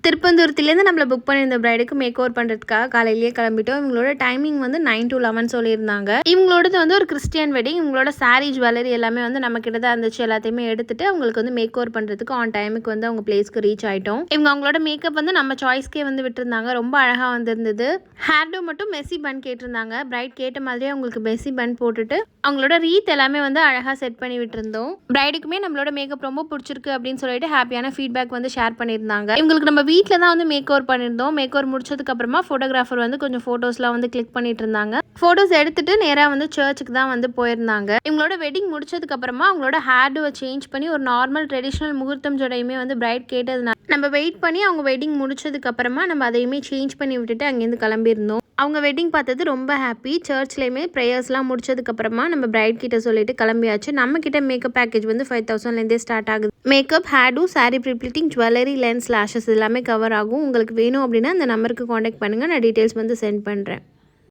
திருப்பந்தூரத்துலேருந்து நம்மளை புக் பண்ணியிருந்த பிரைடுக்கு make over பண்ணுறதுக்காக காலையிலேயே கிளம்பிட்டோம். இவங்களோட டைமிங் வந்து 9 to 11 சொல்லியிருந்தாங்க. இவங்களோடது வந்து ஒரு கிறிஸ்டியன் வெட்டிங். இவங்களோட சாரீ ஜுவல்லரி எல்லாமே வந்து நம்ம கிட்ட தான் இருந்துச்சு. எல்லாத்தையுமே எடுத்துட்டு அவங்களுக்கு வந்து மேக் ஓவர் பண்ணுறதுக்கு ஆன் டைமுக்கு வந்து அவங்க பிளேஸ்க்கு ரீச் ஆகிட்டோம். இவங்க அவங்களோட மேக்கப் வந்து நம்ம சாய்ஸ்க்கே வந்து விட்டுருந்தாங்க. ரொம்ப அழகாக வந்திருந்தது. ஹேர் டூ மட்டும் மெஸ்ஸி பன் கேட்டிருந்தாங்க. பிரைட் கேட்ட மாதிரியே அவங்களுக்கு மெஸ்ஸி பன் போட்டுட்டு அவங்களோட ரீத் எல்லாமே வந்து அழகாக செட் பண்ணி விட்டுருந்தோம். பிரைடுக்குமே நம்மளோட மேக்கப் ரொம்ப பிடிச்சிருக்கு அப்படின்னு சொல்லிட்டு ஹாப்பியான ஃபீட்பேக் வந்து ஷேர் பண்ணியிருந்தாங்க. இவங்களுக்கு நம்ம வீட்டில் தான் வந்து மேக் ஓவர் பண்ணியிருந்தோம். மேக் ஓவர் முடிச்சதுக்கப்புறமா ஃபோட்டோகிராஃபர் வந்து கொஞ்சம் ஃபோட்டோஸ்லாம் வந்து கிளிக் பண்ணிட்டு இருந்தாங்க. ஃபோட்டோஸ் எடுத்துட்டு நேராக வந்து சர்ச்சுக்கு தான் வந்து போயிருந்தாங்க. இவங்களோட வெட்டிங் முடிச்சதுக்கப்புறமா அவங்களோட ஹேர் டூவை சேஞ்ச் பண்ணி ஒரு நார்மல் ட்ரெடிஷ்னல் முகூர்த்தம் ஜடையுமே வந்து பிரைட் கேட்டதுனால நம்ம வெயிட் பண்ணி அவங்க வெட்டிங் முடிச்சதுக்கப்புறமா நம்ம அதையுமே சேஞ்ச் பண்ணி விட்டுட்டு அங்கேருந்து கிளம்பியிருந்தோம். அவங்க வெட்டிங் பார்த்தது ரொம்ப ஹாப்பி. சர்ச்லேயுமே ப்ரேயர்ஸ்லாம் முடிச்சதுக்கப்புறமா நம்ம பிரைட் கிட்ட சொல்லிட்டு கிளம்பியாச்சு. நம்ம கிட்ட மேக்கப் பேக்கேஜ் வந்து 5000லேருந்தே ஸ்டார்ட் ஆகுது. Makeup, hair do, sari pre-pleating, jewellery, lens, lashes எல்லாமே கவர் ஆகும். உங்களுக்கு வேணும் அப்படின்னா அந்த நம்பருக்கு காண்டாக்ட் பண்ணுங்கள். நான் டீட்டெயில்ஸ் வந்து சென்ட் பண்ணுறேன்.